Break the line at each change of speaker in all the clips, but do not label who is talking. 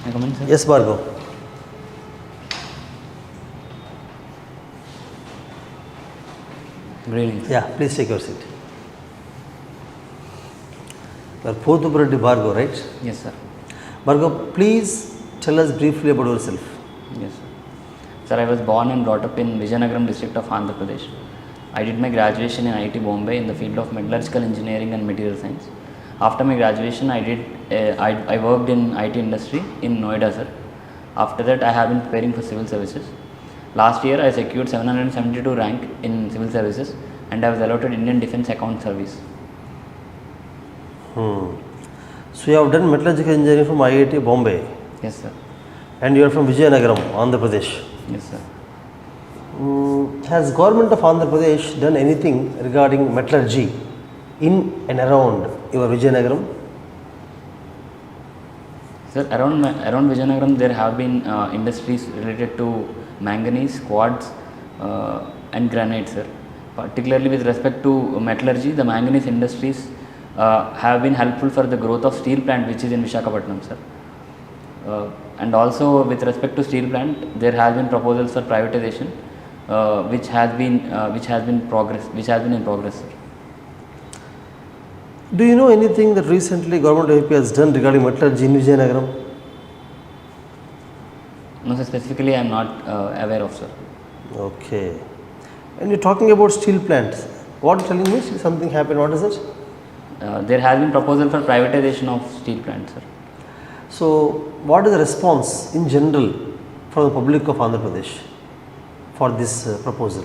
I come in, sir?
Yes, Bhargav.
Good evening, sir.
Yeah, please take your seat. You are POTUPUREDDI BHARGAV, right?
Yes, sir.
Bhargav, please tell us briefly about yourself.
Yes, sir. Sir, I was born and brought up in Vijayawada district of Andhra Pradesh. I did my graduation in IIT Bombay in the field of metallurgical engineering and material science. After my graduation, I worked in IT industry in Noida, sir. After that, I have been preparing for civil services. Last year, I secured 772 rank in civil services and I was allotted Indian Defence Account Service.
So you have done metallurgical engineering from IIT Bombay
Yes, sir.
and you are from Vijayanagram, Andhra Pradesh.
Yes, sir.
Has government of Andhra Pradesh done anything regarding metallurgy in and around your Vijayanagaram?
Sir, around Vijayanagram, there have been industries related to manganese, quartz and granite, sir. Particularly with respect to metallurgy, the manganese industries have been helpful for the growth of steel plant which is in Visakhapatnam, sir. And also with respect to steel plant, there has been proposals for privatization which has been in progress, sir.
Do you know anything that recently government of AP has done regarding metallurgy in Vijayanagaram?
No, sir, specifically I am not aware of, sir.
Okay. And you're talking about steel plants. What you're telling me? Something happened. What is it?
There has been proposal for privatization of steel plants, sir.
So, what is the response in general from the public of Andhra Pradesh for this proposal?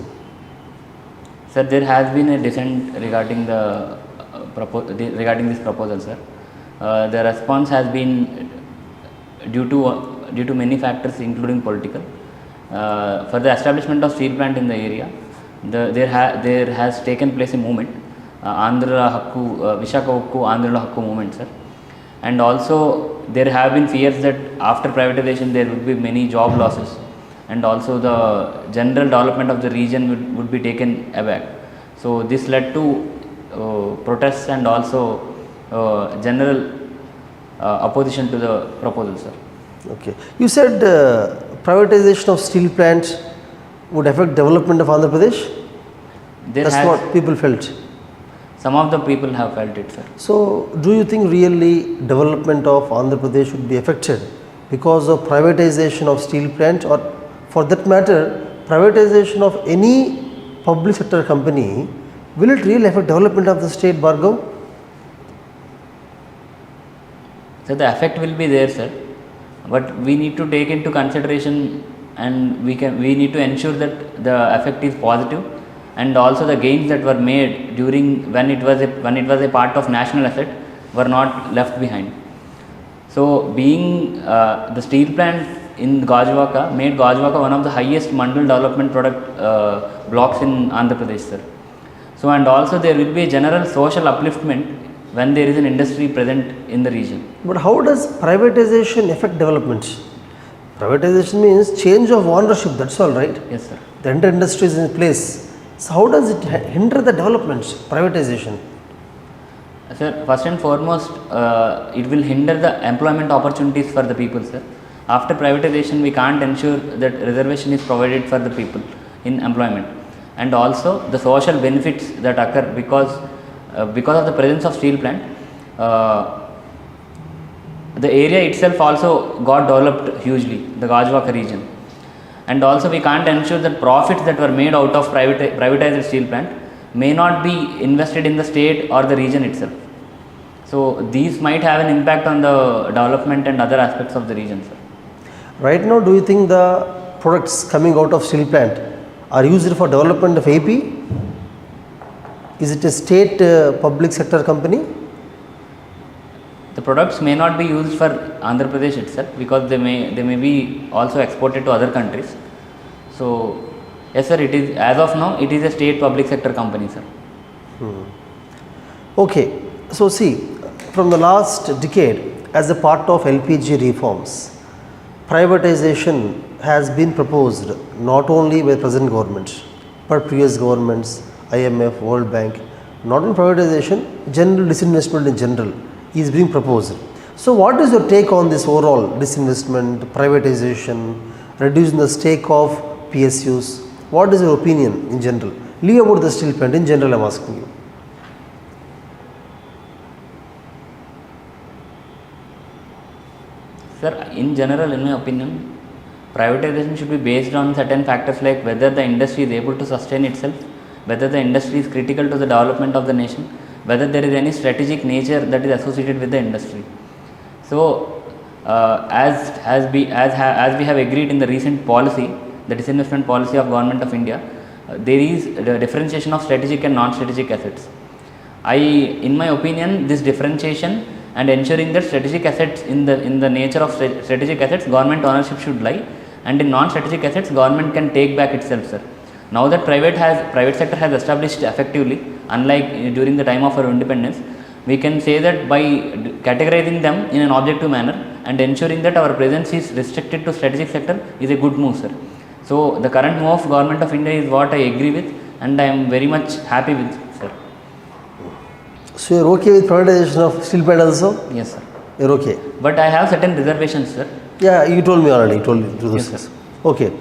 Sir, there has been a dissent regarding regarding this proposal, sir. The response has been due to many factors, including political. For the establishment of steel plant in the area, there has taken place a movement, Andhra Hakku, Vishaka Ukku Andhra Hakku movement, sir. And also there have been fears that after privatization there would be many job losses, and also the general development of the region would be taken aback. So this led to protests and also general opposition to the proposal, sir.
Okay. You said privatization of steel plants would affect development of Andhra Pradesh? That's what people felt.
Some of the people have felt it, sir.
So, do you think really development of Andhra Pradesh would be affected because of privatization of steel plant, or for that matter privatization of any public sector company? Will it really affect development of the state, Bhargav?
So the effect will be there, sir, but we need to take into consideration and we need to ensure that the effect is positive, and also the gains that were made during when it was a part of national asset were not left behind. So being the steel plant in Gajwaka made Gajwaka one of the highest mandal development product blocks in Andhra Pradesh, sir. So and also there will be a general social upliftment when there is an industry present in the region.
But how does privatization affect development? Privatization means change of ownership, that's all, right?
Yes, sir.
The entire industry is in place. So how does it hinder the development, privatization?
Sir, first and foremost, it will hinder the employment opportunities for the people, sir. After privatization, we can't ensure that reservation is provided for the people in employment, and also the social benefits that occur because of the presence of steel plant. The area itself also got developed hugely, the Gajwaka region, and also we can't ensure that profits that were made out of privatized steel plant may not be invested in the state or the region itself. So these might have an impact on the development and other aspects of the region, sir.
Right now, do you think the products coming out of steel plant are used for development of AP? Is it a state public sector company?
The products may not be used for Andhra Pradesh itself because they may be also exported to other countries. So yes, sir, it is, as of now, it is a state public sector company, sir.
Okay, so see, from the last decade, as a part of LPG reforms, privatization has been proposed not only by present government but previous governments, IMF, World Bank. Not in privatization, general disinvestment in general is being proposed. So what is your take on this overall disinvestment, privatization, reducing the stake of PSUs? What is your opinion in general? Leave about the steel plant, in general I am asking you.
Sir, in general, in my opinion, privatization should be based on certain factors like whether the industry is able to sustain itself, whether the industry is critical to the development of the nation, whether there is any strategic nature that is associated with the industry. So, as we have agreed in the recent policy, the disinvestment policy of Government of India, there is the differentiation of strategic and non-strategic assets. In my opinion, this differentiation and ensuring that strategic assets in the nature of strategic assets, government ownership should lie, and in non-strategic assets, government can take back itself, sir. Now that private sector has established effectively, unlike during the time of our independence, we can say that by categorizing them in an objective manner and ensuring that our presence is restricted to strategic sector is a good move, sir. So the current move of Government of India is what I agree with, and I am very much happy with, sir.
So you are okay with privatization of steel plant also?
Yes, sir.
You are okay.
But I have certain reservations, sir.
Yeah, you told me already. You told me through
Yes,
those.
sir.
Okay.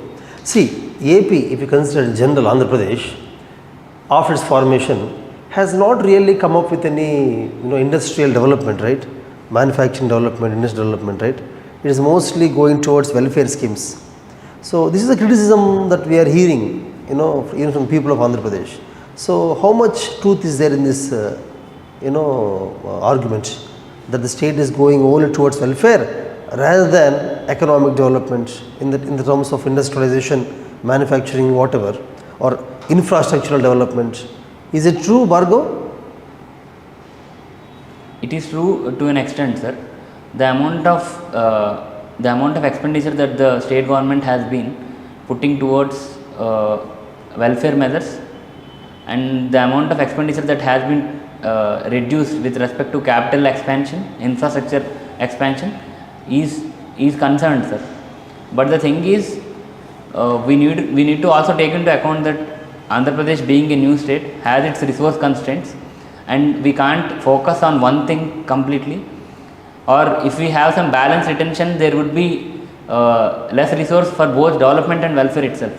See, AP, if you consider in general Andhra Pradesh, after its formation, has not really come up with any industrial development, right? Manufacturing development, industrial development, right? It is mostly going towards welfare schemes. So this is a criticism that we are hearing, even from people of Andhra Pradesh. So how much truth is there in this, argument that the state is going only towards welfare rather than economic development in the terms of industrialization, manufacturing, whatever, or infrastructural development? Is it true, Bhargav?
It is true to an extent, sir. The amount of expenditure that the state government has been putting towards welfare measures, and the amount of expenditure that has been reduced with respect to capital expansion, infrastructure expansion is concerned, sir. But the thing is, we need to also take into account that Andhra Pradesh, being a new state, has its resource constraints, and we can't focus on one thing completely. Or if we have some balanced retention, there would be less resource for both development and welfare itself.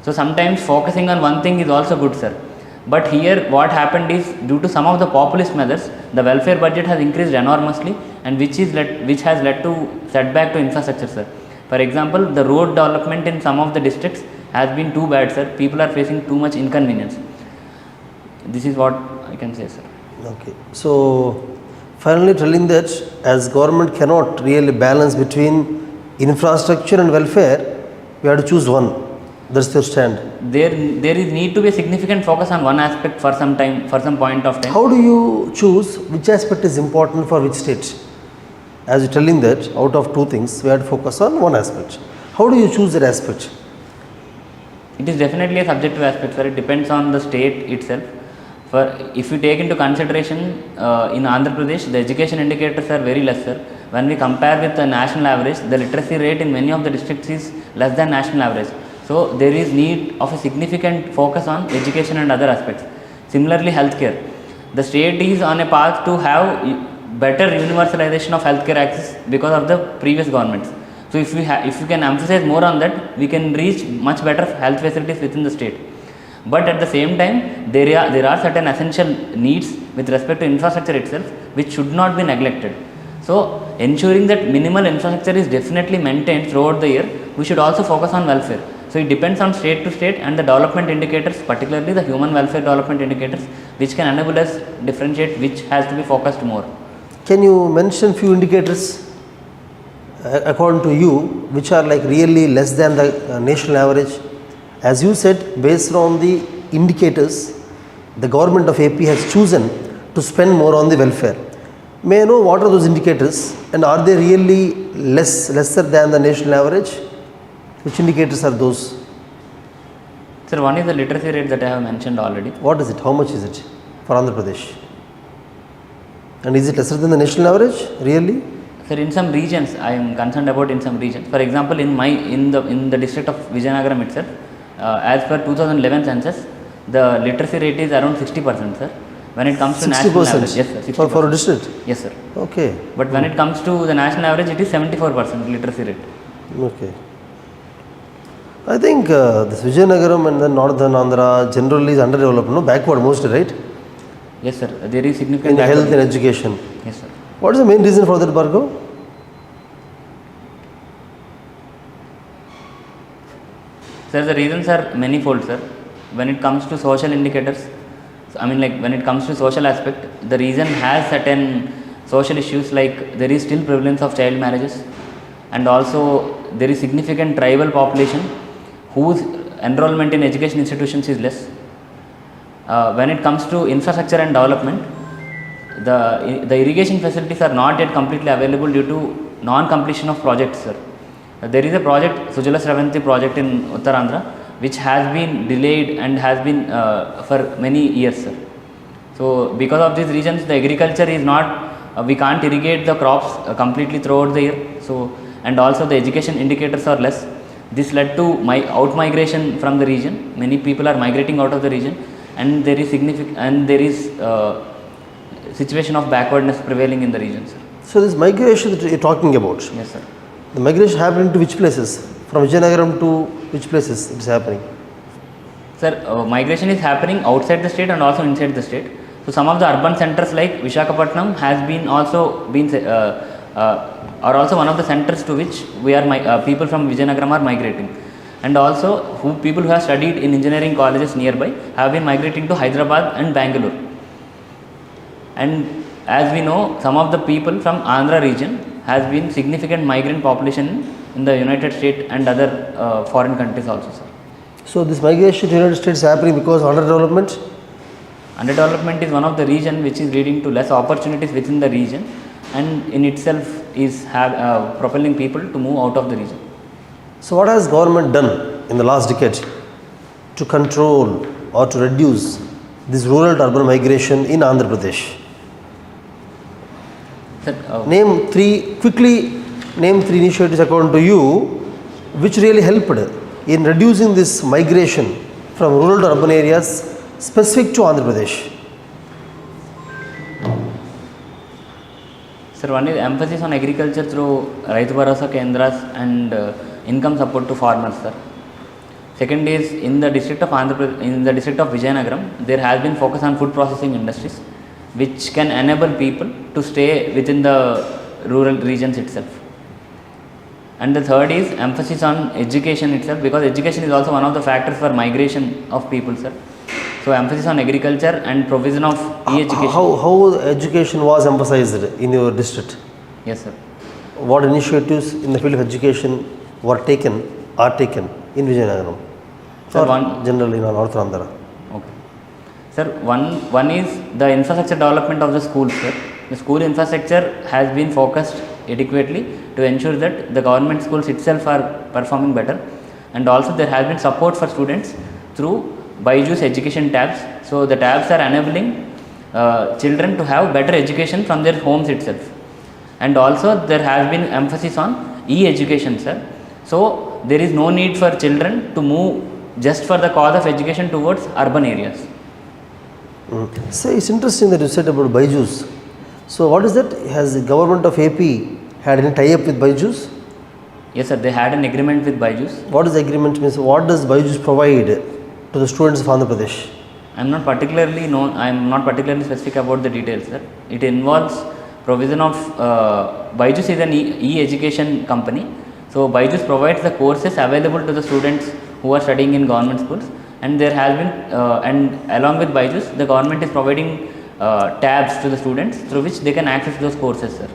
So sometimes focusing on one thing is also good, sir. But here what happened is, due to some of the populist measures, the welfare budget has increased enormously, and which has led to setback to infrastructure, sir. For example, the road development in some of the districts has been too bad, sir. People are facing too much inconvenience. This is what I can say, sir.
Okay. So finally telling that as government cannot really balance between infrastructure and welfare, we have to choose one. That's your stand.
There is need to be a significant focus on one aspect for some time, for some point of time.
How do you choose which aspect is important for which state? As you're telling that out of two things, we have to focus on one aspect. How do you choose that aspect?
It is definitely a subjective aspect, sir. It depends on the state itself. If you take into consideration in Andhra Pradesh, the education indicators are very less, sir. When we compare with the national average, the literacy rate in many of the districts is less than national average. So there is need of a significant focus on education and other aspects. Similarly, healthcare. The state is on a path to have better universalization of healthcare access because of the previous governments. So if you can emphasize more on that, we can reach much better health facilities within the state. But at the same time, there are certain essential needs with respect to infrastructure itself, which should not be neglected. So ensuring that minimal infrastructure is definitely maintained throughout the year, we should also focus on welfare. So it depends on state to state, and the development indicators, particularly the human welfare development indicators, which can enable us differentiate which has to be focused more.
Can you mention few indicators according to you which are like really less than the national average? As you said, based on the indicators, the government of AP has chosen to spend more on the welfare. May I know what are those indicators, and are they really lesser than the national average? Which indicators are those?
Sir, one is the literacy rate that I have mentioned already.
What is it? How much is it for Andhra Pradesh? And is it lesser than the national average? Really?
Sir, in some regions, I am concerned about in some regions. For example, in the district of Vijayawada itself, as per 2011 census, the literacy rate is around 60%, sir. When it comes to national
60%?
average, yes sir, 60%.
For a district?
Yes sir.
Okay.
But when it comes to the national average, it is 74% literacy rate.
Okay. I think this Vijayanagaram and then northern Andhra generally is underdeveloped, no, backward mostly, right?
Yes sir, there is significant
In health
backward.
and education.
Yes sir.
What is the main reason for that, Bhargav?
Sir, the reasons are manifold, sir. When it comes to social indicators, when it comes to social aspect, the region has certain social issues like there is still prevalence of child marriages, and also there is significant tribal population whose enrollment in education institutions is less. When it comes to infrastructure and development, the irrigation facilities are not yet completely available due to non-completion of projects, sir. There is a project, Sujala Sravanti project in Uttar Andhra, which has been delayed and has been for many years, sir. So because of these reasons, the agriculture is not, we can't irrigate the crops completely throughout the year. So, and also the education indicators are less. This led to out migration from the region. Many people are migrating out of the region, and there is situation of backwardness prevailing in the region, sir.
So this migration that you're talking about,
Yes sir.
the migration happening to which places? From Vijayanagaram to which places it is happening?
Sir, migration is happening outside the state and also inside the state. So some of the urban centers like Visakhapatnam has been also are also one of the centers to which we are people from Vijayanagaram are migrating, and also people who have studied in engineering colleges nearby have been migrating to Hyderabad and Bangalore. And as we know, some of the people from Andhra region has been significant migrant population in the United States and other foreign countries also, sir.
So this migration to the United States is happening because of underdevelopment?
Underdevelopment is one of the reason which is leading to less opportunities within the region, and in itself is propelling people to move out of the region.
So what has government done in the last decade to control or to reduce this rural to urban migration in Andhra Pradesh?
Sir,
Name three initiatives according to you which really helped in reducing this migration from rural to urban areas specific to Andhra Pradesh.
Sir, one is emphasis on agriculture through Raitu Bharosa Kendras and income support to farmers, sir. Second is in the district of Vijayanagaram, there has been focus on food processing industries, which can enable people to stay within the rural regions itself. And the third is emphasis on education itself, because education is also one of the factors for migration of people, sir. So emphasis on agriculture and provision of e-education.
How education was emphasized in your district?
Yes, sir.
What initiatives in the field of education are taken in Vijayanagaram?
Sir,
or generally in North Andhra?
Okay. Sir, one is the infrastructure development of the schools, sir. The school infrastructure has been focused adequately to ensure that the government schools itself are performing better, and also there has been support for students through Byju's education tabs. So the tabs are enabling children to have better education from their homes itself, and also there has been emphasis on e-education, sir. So there is no need for children to move just for the cause of education towards urban areas.
So it's interesting that you said about Byju's. So what is that? Has the government of AP had any tie-up with Byju's?
Yes, sir. They had an agreement with Byju's.
What is the agreement means? What does Byju's provide to the students of Andhra Pradesh?
I am not particularly specific about the details, sir. It involves provision of Byju's is an e-education company. So Byju's provides the courses available to the students who are studying in government schools, and there has been and along with Byju's, the government is providing tabs to the students through which they can access those courses, sir.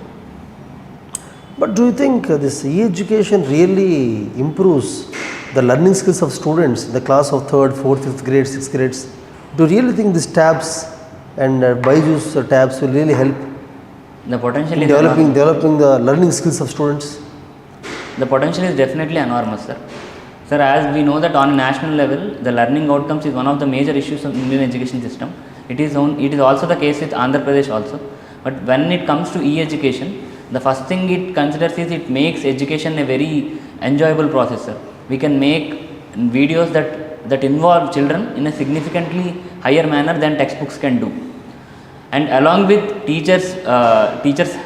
But do you think this e-education really improves the learning skills of students in the class of 3rd, 4th, 5th grade, 6th grades? Do you really think these tabs and Byju's tabs will really help
The potential
in
is
developing the learning skills of students?
The potential is definitely enormous, sir. Sir, as we know that on a national level, the learning outcomes is one of the major issues of Indian education system. It is also the case with Andhra Pradesh also. But when it comes to e-education, the first thing it considers is it makes education a very enjoyable process, sir. We can make videos that involve children in a significantly higher manner than textbooks can do. and along with teachers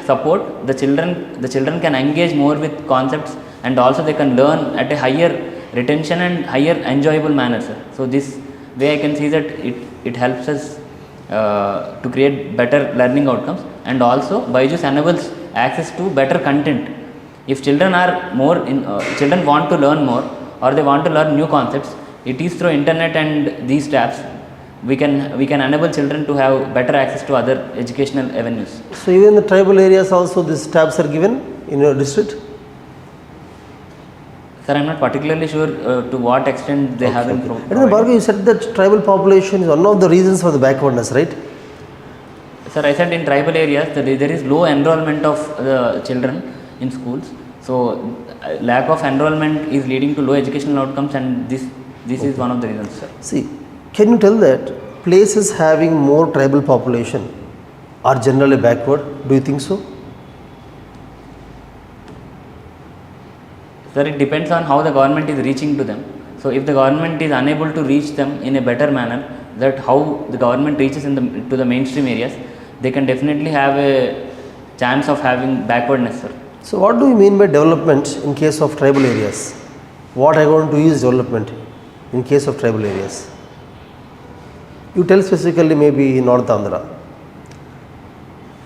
support, the children can engage more with concepts, and also they can learn at a higher retention and higher enjoyable manner, sir. So this way I can see that it helps us to create better learning outcomes, and also Byju's enables access to better content. If children are children want to learn more, or they want to learn new concepts, it is through internet and these tabs we can enable children to have better access to other educational avenues.
So even in the tribal areas also these tabs are given in your district?
Sir, I am not particularly sure to what extent they have been provided.
And then Bhargav, you said that tribal population is one of the reasons for the backwardness, right?
Sir, I said in tribal areas there is low enrollment of the children in schools. So lack of enrollment is leading to low educational outcomes, and this is one of the reasons, sir.
See, can you tell that places having more tribal population are generally backward? Do you think so?
Sir, it depends on how the government is reaching to them. So if the government is unable to reach them in a better manner, that how the government reaches to the mainstream areas, they can definitely have a chance of having backwardness, sir.
So what do you mean by development in case of tribal areas? What I want to use development in case of tribal areas? You tell specifically maybe North Andhra.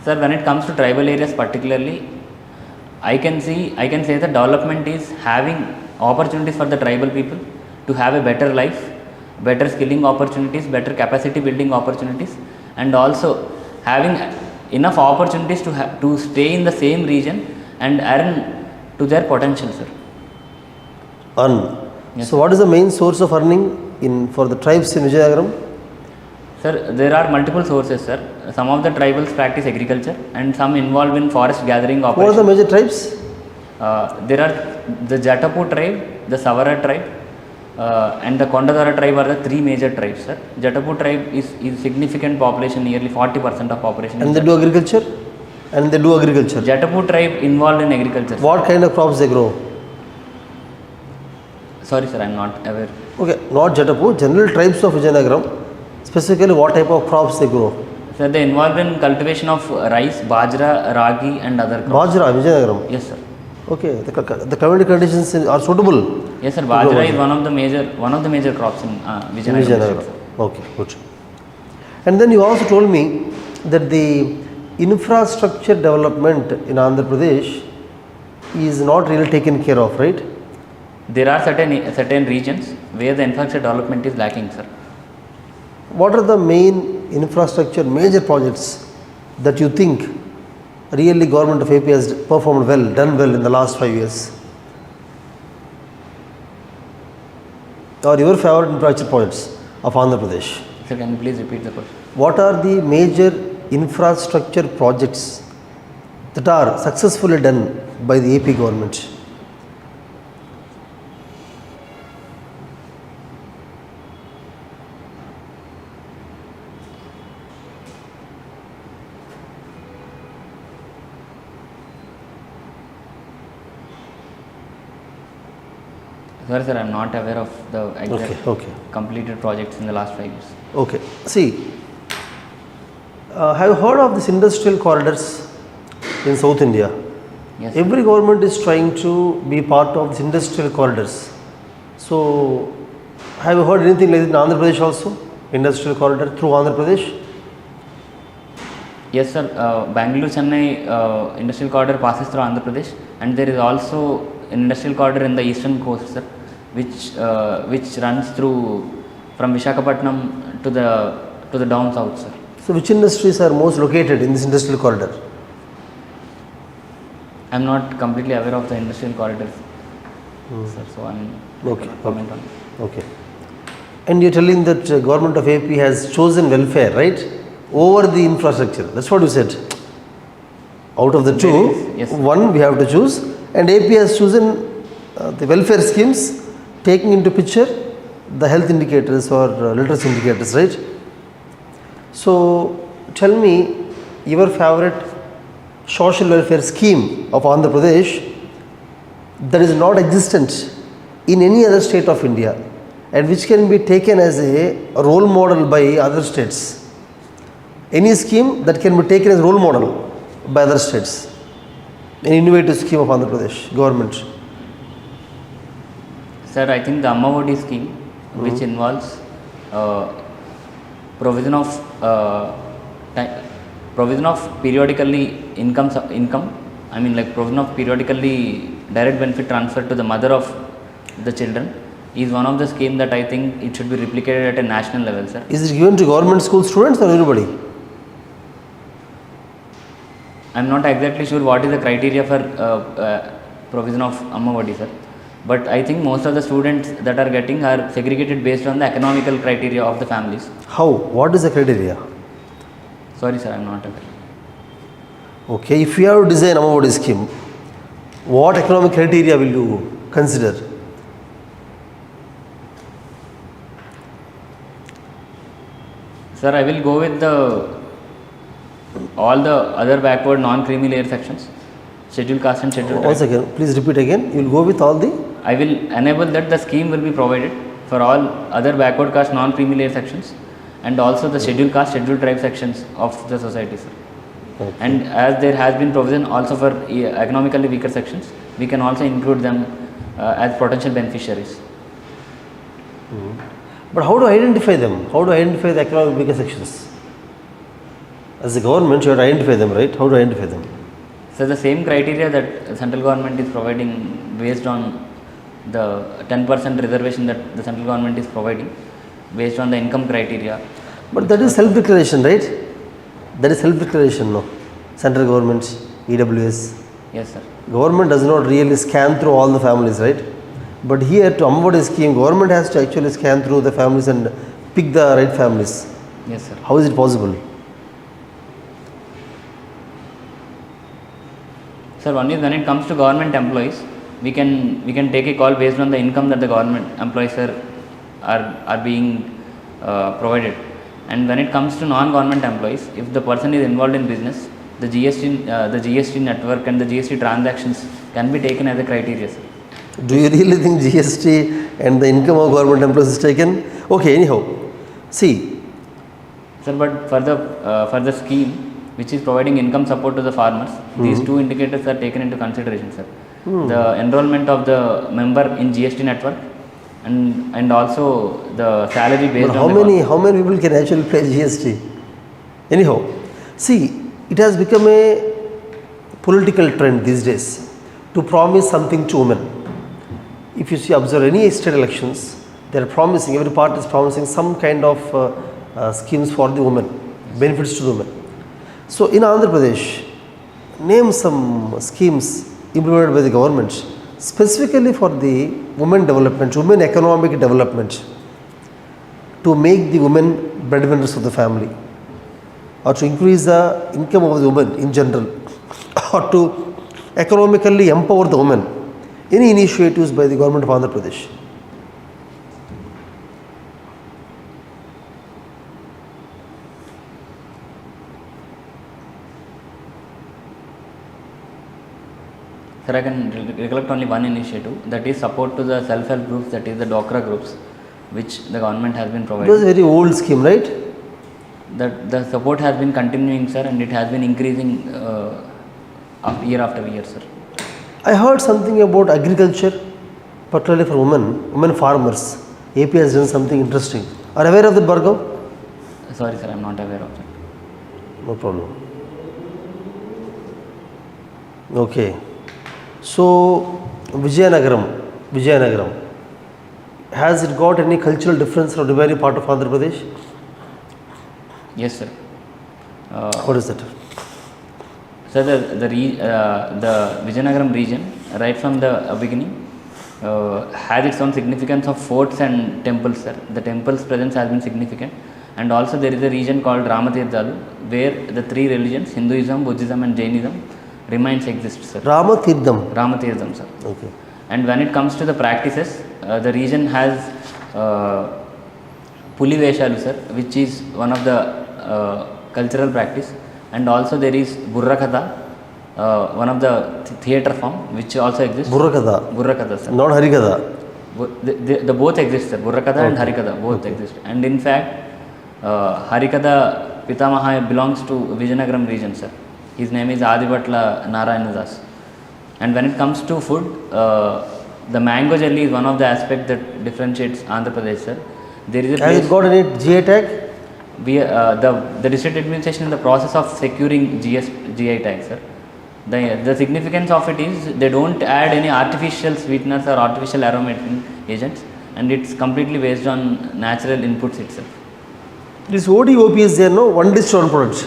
Sir, when it comes to tribal areas particularly, I can say that development is having opportunities for the tribal people to have a better life, better skilling opportunities, better capacity building opportunities, and also having enough opportunities to stay in the same region and earn to their potential, sir.
Earn.
Yes,
so what is the main source of earning for the tribes in Vijayawada?
Sir, there are multiple sources, sir. Some of the tribals practice agriculture and some involved in forest gathering operations.
What are the major tribes?
There are the Jatapu tribe, the Savara tribe, and the Kondadara tribe are the three major tribes, sir. Jatapu tribe is significant population, nearly 40% of population.
And they do agriculture?
Jatapu tribe involved in agriculture.
What kind of crops they grow?
Sorry, sir, I am not aware.
Okay, not Jatapu, general tribes of Vijayanagram. Specifically, what type of crops they grow?
Sir, they involved in cultivation of rice, bajra, ragi, and other crops.
Bajra, Vijayanagram.
Yes, sir.
Okay, the climate conditions are suitable.
Yes, sir. Bajra is one of the major crops in Vijayanagar.
Okay, good. And then you also told me that the infrastructure development in Andhra Pradesh is not really taken care of, right?
There are certain regions where the infrastructure development is lacking, sir.
What are the main infrastructure major projects that you think really government of AP has performed well, done well in the last 5 years? Or your favorite infrastructure projects of Andhra Pradesh?
Sir, can you please repeat the question?
What are the major infrastructure projects that are successfully done by the AP government?
Sorry, sir, I am not aware of the exact completed projects in the last 5 years.
Okay. See, have you heard of these industrial corridors in South India?
Yes.
Every government is trying to be part of these industrial corridors. So, have you heard anything like that in Andhra Pradesh also? Industrial corridor through Andhra Pradesh?
Yes, sir. Bangalore Chennai industrial corridor passes through Andhra Pradesh, and there is also an industrial corridor in the eastern coast, sir, which runs through from Visakhapatnam to the down south, sir.
So, which industries are most located in this industrial corridor?
I am not completely aware of the industrial corridors, sir, so I am not comment on it.
Okay. And you are telling that government of AP has chosen welfare, right, over the infrastructure. That's what you said. Out of the two,
yes,
one we have to choose, and AP has chosen the welfare schemes, taking into picture the health indicators or literacy indicators, right? So, tell me your favorite social welfare scheme of Andhra Pradesh that is not existent in any other state of India and which can be taken as a role model by other states. any scheme that can be taken as role model by other states. An innovative scheme of Andhra Pradesh government.
Sir, I think the Amma Odi scheme, which involves provision of periodically income. I mean, like provision of periodically direct benefit transfer to the mother of the children is one of the scheme that I think it should be replicated at a national level, sir.
Is it given to government school students or everybody?
I am not exactly sure what is the criteria for provision of Amma Odi, sir. But I think most of the students that are getting are segregated based on the economical criteria of the families.
How? What is the criteria?
Sorry, sir, I am not aware.
Okay, if you have to design Amma Odi scheme, what economic criteria will you consider?
Sir, I will go with all the other backward non-creamy layer sections, scheduled caste and scheduled
Once
tribe.
again, please repeat again. You will go with all the.
I will enable that the scheme will be provided for all other backward caste non-creamy layer sections and also the scheduled caste, scheduled tribe sections of the society, sir.
Okay.
And as there has been provision also for economically weaker sections, we can also include them as potential beneficiaries.
But how to identify them? How to identify the economic weaker sections? As the government, you have to identify them, right? How to identify them?
So the same criteria that central government is providing based on the 10% reservation that the central government is providing based on the income criteria.
But that is self-declaration, right? That is self-declaration, no? Central government, EWS.
Yes, sir.
Government does not really scan through all the families, right? But here to Amma Odi scheme, government has to actually scan through the families and pick the right families.
Yes, sir.
How is it possible?
Sir, one is when it comes to government employees, we can take a call based on the income that the government employees are being provided. And when it comes to non-government employees, if the person is involved in business, the GST network and the GST transactions can be taken as a criteria, sir.
Do you really think GST and the income of government employees is taken? Okay, anyhow, see.
Sir, but for the scheme which is providing income support to the farmers, these two indicators are taken into consideration, sir. The enrollment of the member in GST network and also the salary based
But
on
how many people can actually pay GST? Anyhow, see, it has become a political trend these days to promise something to women. If you see, observe any state elections, they are promising, every party is promising some kind of schemes for the women, benefits to the women. So in Andhra Pradesh, name some schemes implemented by the government specifically for the women development, women economic development, to make the women breadwinners of the family, or to increase the income of the women in general, or to economically empower the women. Any initiatives by the government of Andhra Pradesh?
Sir, I can recollect only one initiative, that is support to the self-help groups, that is the DOCRA groups, which the government has been
It
providing.
was a very old scheme, right?
That the support has been continuing, sir, and it has been increasing year after year, sir.
I heard something about agriculture, particularly for women farmers. AP has done something interesting. Are you aware of that, Bhargav?
Sorry, sir, I am not aware of that.
No problem. Okay. So, Vijayanagram, has it got any cultural difference from the remaining part of Andhra Pradesh?
Yes, sir.
What is that?
So the Vijayanagram region, right from the beginning, has its own significance of forts and temples, sir. The temples' presence has been significant, and also there is a region called Ramatirthalu, where the three religions, Hinduism, Buddhism, and Jainism, exist, sir. Ramatirtham, sir.
Okay.
And when it comes to the practices, the region has Puli Veshalu, sir, which is one of the cultural practice, and also there is Burrakatha, one of the theatre form which also exists. Burrakatha, sir.
Not Harikatha.
The both exist, sir. Burrakatha and Harikatha both exist. And in fact, Harikatha Pitamaha belongs to Vijayanagram region, sir. His name is Adibatla Narayanadas. And when it comes to food, the mango jelly is one of the aspects that differentiates Andhra Pradesh, sir. There is a
Has it got any GI tag?
The district administration in the process of securing GI tag, sir. The significance of it is they don't add any artificial sweeteners or artificial aromatic agents, and it's completely based on natural inputs itself.
This OD, OPS there, no? One dish, one product.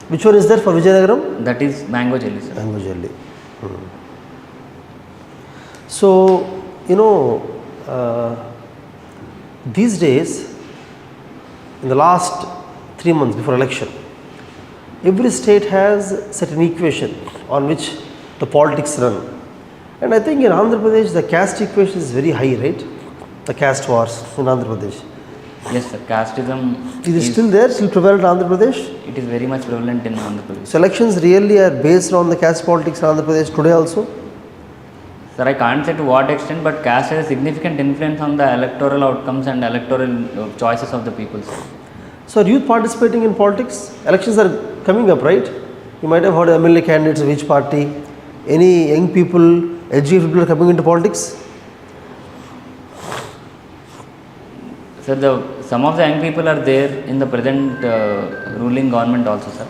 Which one is there for Vijayanagaram?
That is mango jelly, sir.
Mango jelly. So, you know, these days, in the last 3 months before election, every state has set an equation on which the politics run. And I think in Andhra Pradesh, the caste equation is very high, right? The caste wars in Andhra Pradesh.
Yes, sir. Casteism
Is it still there, still prevalent in Andhra Pradesh?
It is very much prevalent in Andhra Pradesh.
So elections really are based on the caste politics in Andhra Pradesh today also?
Sir, I can't say to what extent, but caste has a significant influence on the electoral outcomes and electoral choices of the people, sir.
So are youth participating in politics? Elections are coming up, right? You might have heard MLA candidates of each party. Any young people, educated people are coming into politics?
Sir, some of the young people are there in the present ruling government also, sir.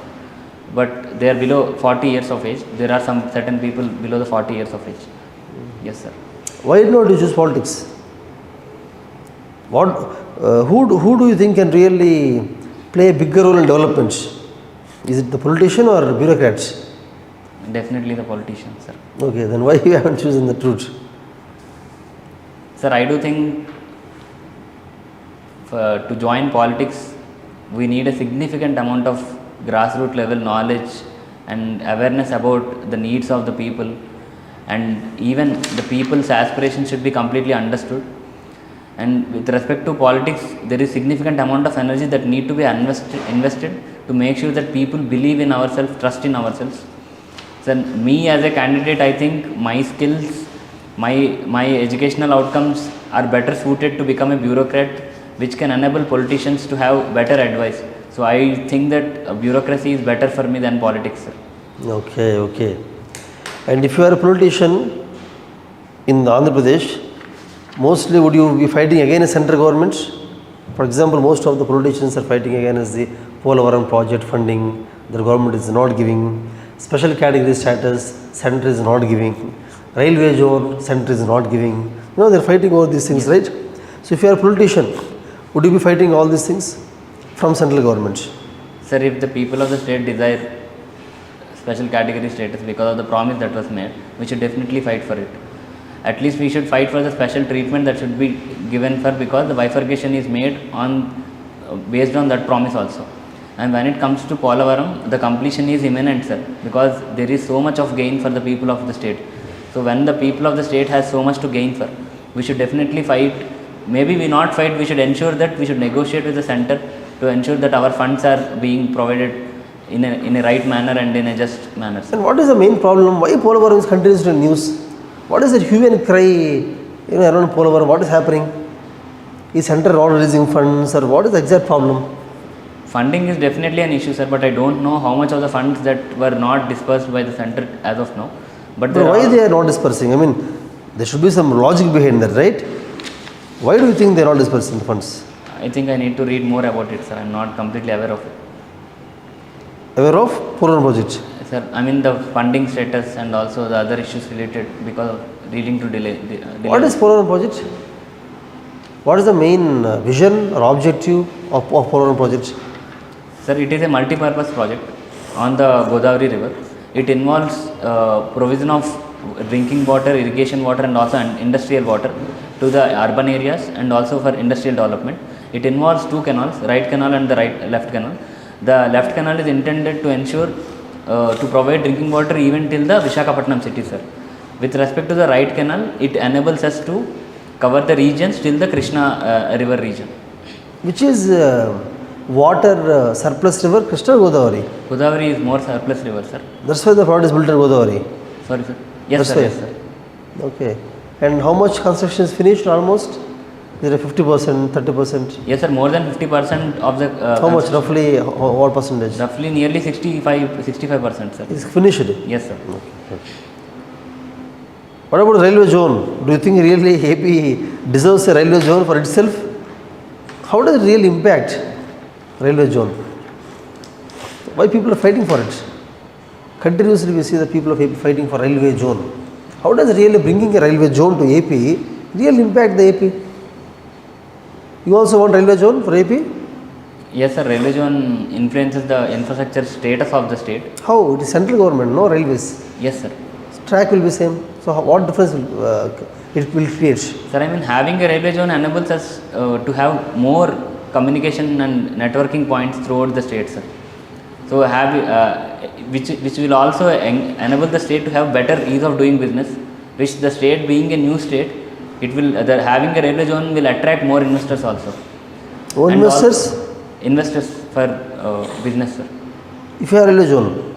But they are below 40 years of age. There are some certain people below the 40 years of age. Yes, sir.
Why not you choose politics? Who do you think can really play a bigger role in development? Is it the politician or bureaucrats?
Definitely the politicians, sir.
Okay, then why you haven't chosen the route?
Sir, I do think to join politics, we need a significant amount of grassroots level knowledge and awareness about the needs of the people, and even the people's aspirations should be completely understood. And with respect to politics, there is significant amount of energy that need to be invested to make sure that people believe in ourselves, trust in ourselves. So me as a candidate, I think my skills, my educational outcomes are better suited to become a bureaucrat, which can enable politicians to have better advice. So I think that bureaucracy is better for me than politics, sir.
Okay, okay. And if you are a politician in Andhra Pradesh, mostly would you be fighting against central government? For example, most of the politicians are fighting against the Polavaram project funding. The government is not giving. Special category status, center is not giving. Railway zone, center is not giving. You know, they are fighting over these things, right? So if you are a politician, would you be fighting all these things from central government?
Sir, if the people of the state desire special category status because of the promise that was made, we should definitely fight for it. At least we should fight for the special treatment that should be given for, because the bifurcation is made on based on that promise also. And when it comes to Polavaram, the completion is imminent, sir, because there is so much of gain for the people of the state. So when the people of the state has so much to gain for, we should definitely fight. Maybe we not fight, we should ensure that we should negotiate with the center to ensure that our funds are being provided in a right manner and in a just manner, sir.
And what is the main problem? Why Polavaram is continuously in news? What is that hue and cry, around Polavaram? What is happening? Is center not releasing funds, or what is the exact problem?
Funding is definitely an issue, sir, but I don't know how much of the funds that were not dispersed by the center as of now. But
why they are not dispersing? I mean, there should be some logic behind that, right? Why do you think they are not dispersing the funds?
I think I need to read more about it, sir. I am not completely aware of it.
Aware of Polavaram project?
Sir, I mean the funding status and also the other issues related because of leading to delay.
What is Polavaram project? What is the main vision or objective of Polavaram project?
Sir, it is a multi-purpose project on the Godavari river. It involves provision of drinking water, irrigation water and also industrial water to the urban areas and also for industrial development. It involves two canals, right canal and the left canal. The left canal is intended to ensure to provide drinking water even till the Visakhapatnam city, sir. With respect to the right canal, it enables us to cover the regions till the Krishna river region.
Which is water surplus river, Krishna or Godavari?
Godavari is more surplus river, sir.
That's why the project is built at Godavari?
Sorry, sir. Yes, sir. Yes, sir.
Okay. And how much construction is finished almost? Is it 50%, 30%?
Yes, sir. More than 50% of the.
How much roughly? What percentage?
Roughly nearly 65%, sir.
Is finished.
Yes, sir.
What about the railway zone? Do you think really AP deserves a railway zone for itself? How does it really impact railway zone? Why people are fighting for it? Continuously we see the people of AP fighting for railway zone. How does really bringing a railway zone to AP really impact the AP? You also want railway zone for AP?
Yes, sir. Railway zone influences the infrastructure status of the state.
How? It is central government, no railways.
Yes, sir.
Track will be same. So what difference it will create?
Sir, I mean, having a railway zone enables us to have more communication and networking points throughout the state, sir. So which will also enable the state to have better ease of doing business, which the state being a new state, it will having a railway zone will attract more investors also.
More
And
investors?
also investors for business, sir.
If you have railway zone.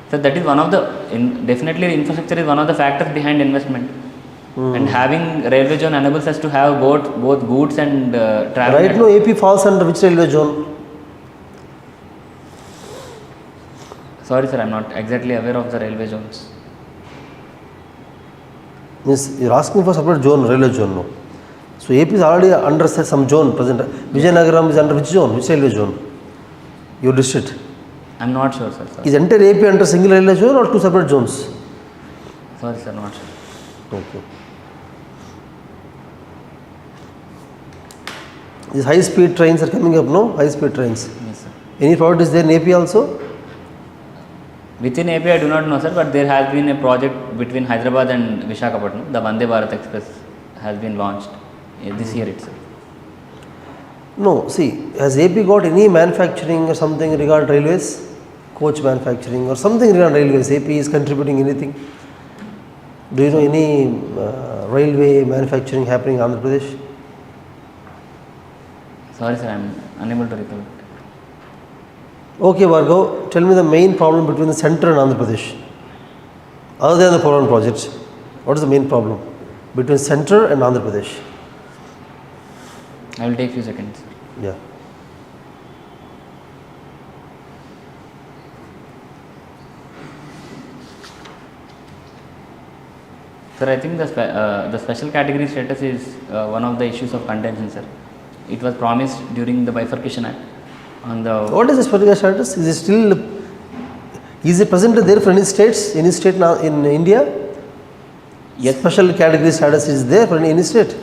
So that is one of the definitely infrastructure is one of the factors behind investment. And having railway zone enables us to have both goods and travel.
Right now AP falls under which railway zone?
Sorry, sir, I am not exactly aware of the railway zones.
Means you are asking for separate zone, railway zone, no. So AP is already under some zone present. Vijayanagaram is under which zone? Which railway zone? Your district.
I am not sure, sir. Sorry.
Is entire AP under single railway zone or two separate zones?
Sorry, sir, not sure.
Okay. These high speed trains are coming up, no? High speed trains.
Yes, sir.
Any project is there in AP also?
Within AP, I do not know, sir, but there has been a project between Hyderabad and Visakhapatnam. The Vande Bharat Express has been launched this year itself.
No, see, has AP got any manufacturing or something regarding railways? Coach manufacturing or something regarding railways? AP is contributing anything? Do you know any railway manufacturing happening in Andhra Pradesh?
Sorry, sir, I am unable to recollect.
Okay, Bhargav, tell me the main problem between the center and Andhra Pradesh. Other than the Poland project, what is the main problem between center and Andhra Pradesh?
I will take few seconds.
Yeah.
Sir, I think the special category status is one of the issues of contention, sir. It was promised during the Bifurcation Act. On the
What is this particular status? Is it still, is it present there for any states, any state now in India?
Yes.
Special category status is there for any state?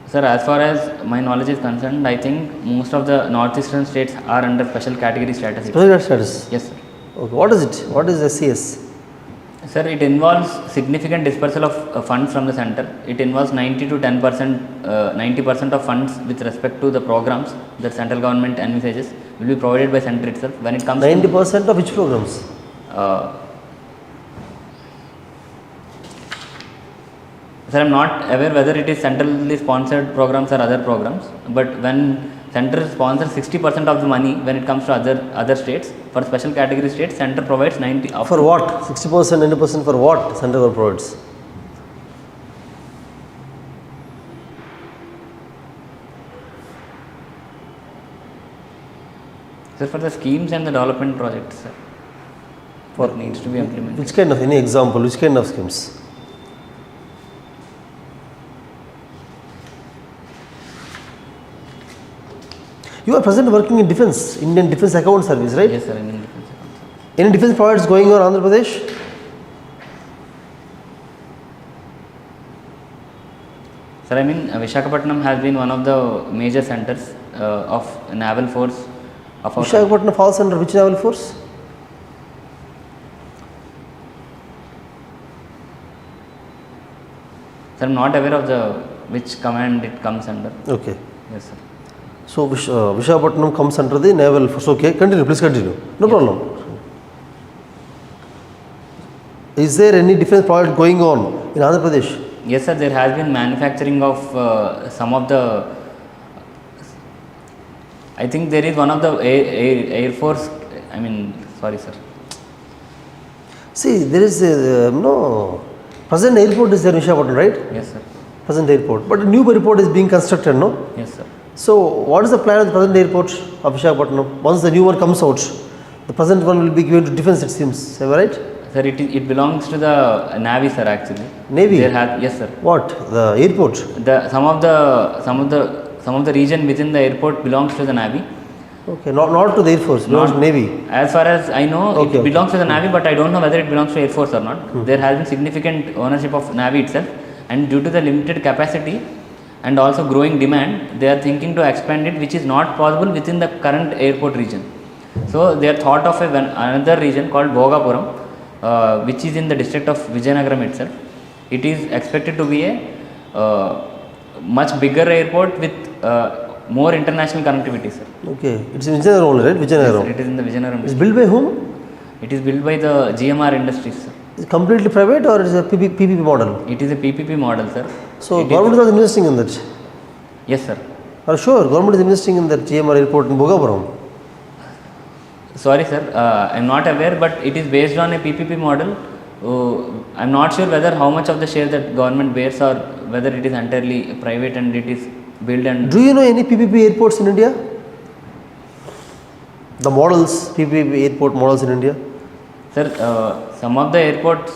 Sir, as far as my knowledge is concerned, I think most of the northeastern states are under special category status.
Special status?
Yes, sir.
Okay. What is it? What is SCS?
Sir, it involves significant dispersal of funds from the center. It involves 90 to 10%, 90% of funds with respect to the programs that central government envisages will be provided by center itself. When it comes
90% of which programs?
Sir, I am not aware whether it is centrally sponsored programs or other programs, but when center sponsors 60% of the money when it comes to other states, for special category states, center provides 90.
For what? 60%, 90% for what center provides?
Sir, for the schemes and the development projects, sir, what needs to be implemented.
Which kind of, any example, which kind of schemes? You are present working in defense, Indian Defense Account Service, right?
Yes, sir, I mean defense accounts.
Any defense projects going on in Andhra Pradesh?
Sir, I mean Visakhapatnam has been one of the major centers of naval force. Of our
Visakhapatnam falls under which naval force?
Sir, I am not aware of which command it comes under.
Okay.
Yes, sir.
So Visakhapatnam comes under the naval force. Okay, continue, please continue. No problem. Is there any defense project going on in Andhra Pradesh?
Yes, sir, there has been manufacturing of some of the, I think there is one of the Air Force, I mean, sorry, sir.
See, there is present airport is there in Visakhapatnam, right?
Yes, sir.
Present airport. But a new airport is being constructed, no?
Yes, sir.
So, what is the plan of the present airport of Visakhapatnam? Once the new one comes out, the present one will be given to defense, it seems. Am I right?
Sir, it belongs to the Navy, sir, actually.
Navy?
Yes, sir.
What? The airport?
Some of the region within the airport belongs to the Navy.
Okay, not to the Air Force, belongs to Navy.
As far as I know,
Okay,
it belongs to the Navy, but I don't know whether it belongs to Air Force or not. There has been significant ownership of Navy itself, and due to the limited capacity and also growing demand, they are thinking to expand it, which is not possible within the current airport region. So they are thought of another region called Bhogapuram, which is in the district of Vijayanagaram itself. It is expected to be a much bigger airport with more international connectivity, sir.
Okay, it's in Vijayanagaram only, right? Vijayanagaram.
Yes, it is in the Vijayanagaram
It's
district.
built by whom?
It is built by the GMR Industries, sir.
Is it completely private or is it a PPP model?
It is a PPP model, sir.
So,
It
government is also investing in that.
Yes, sir.
Are you sure? Government is investing in that GMR airport in Bhogapuram.
Sorry, sir. I am not aware, but it is based on a PPP model. I am not sure whether how much of the share that government bears or whether it is entirely private and it is built and.
Do you know any PPP airports in India? The models, PPP airport models in India?
Sir, some of the airports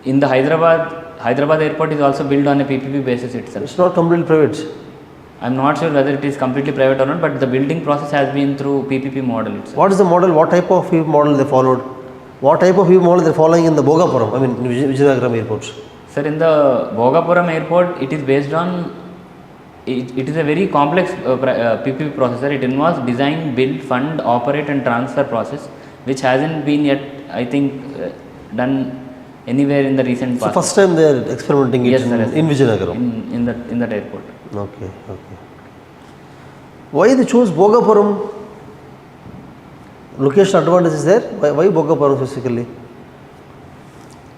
in the Hyderabad airport is also built on a PPP basis itself.
It's not completely private.
I am not sure whether it is completely private or not, but the building process has been through PPP model itself.
What is the model? What type of PPP model they followed? What type of PPP model they are following in the Bhogapuram, I mean in Vijayanagaram airport?
Sir, in the Bhogapuram airport, it is based on, it is a very complex PPP process. It involves design, build, fund, operate and transfer process, which hasn't been yet, I think, done anywhere in the recent
So
past.
first time they are experimenting it
Yes, sir, yes,
in Vijayanagaram.
in that airport.
Okay, okay. Why they chose Bhogapuram? Location advantage is there? Why Bhogapuram specifically?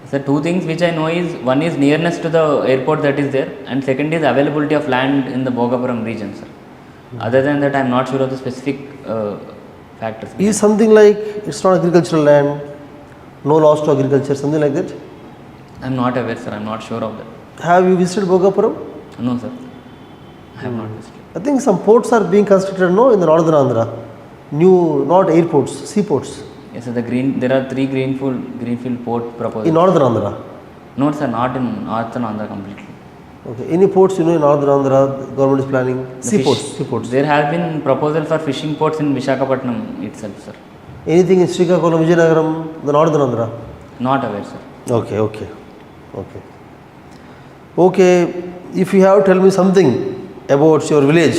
So two things which I know is, one is nearness to the airport that is there, and second is availability of land in the Bhogapuram region, sir. Other than that, I am not sure of the specific factors.
Is something like it's not agricultural land, no loss to agriculture, something like that?
I am not aware, sir. I am not sure of that.
Have you visited Bhogapuram?
No, sir. I have not visited.
I think some ports are being constructed now in the northern Andhra. New, not airports, seaports.
Yes, sir. There are 3 greenfield port proposals.
In northern Andhra?
No, sir. Not in northern Andhra completely.
Okay. Any ports in northern Andhra, government is planning? Seaports.
There has been proposal for fishing ports in Visakhapatnam itself, sir.
Anything in Srikakulam, Vijayanagram, the northern Andhra?
Not aware, sir.
Okay. If you have to tell me something about your village,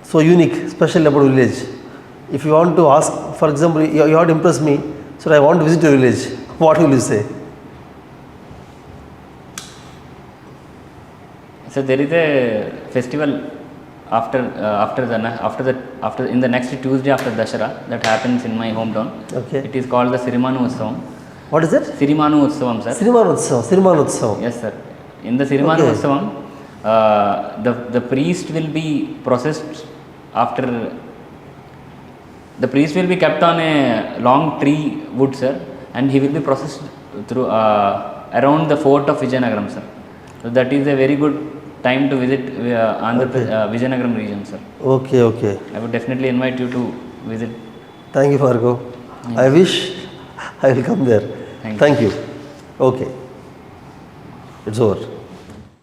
so unique, special about village. If you want to ask, for example, you have to impress me, so I want to visit your village. What will you say?
So there is a festival in the next Tuesday after Dashara that happens in my hometown.
Okay.
It is called the Sirimanu Utsavam.
What is it?
Sirimanu Utsavam, sir.
Sirimanu Utsavam.
Yes, sir. In the Sirimanu Utsavam, the priest will be processed after. The priest will be kept on a long tree wood, sir, and he will be processed through around the fort of Vijayanagaram, sir. So that is a very good time to visit Vijayanagaram region, sir.
Okay.
I would definitely invite you to visit.
Thank you, Bhargav. I wish I will come there.
Thank you.
Thank you. Okay. It's over.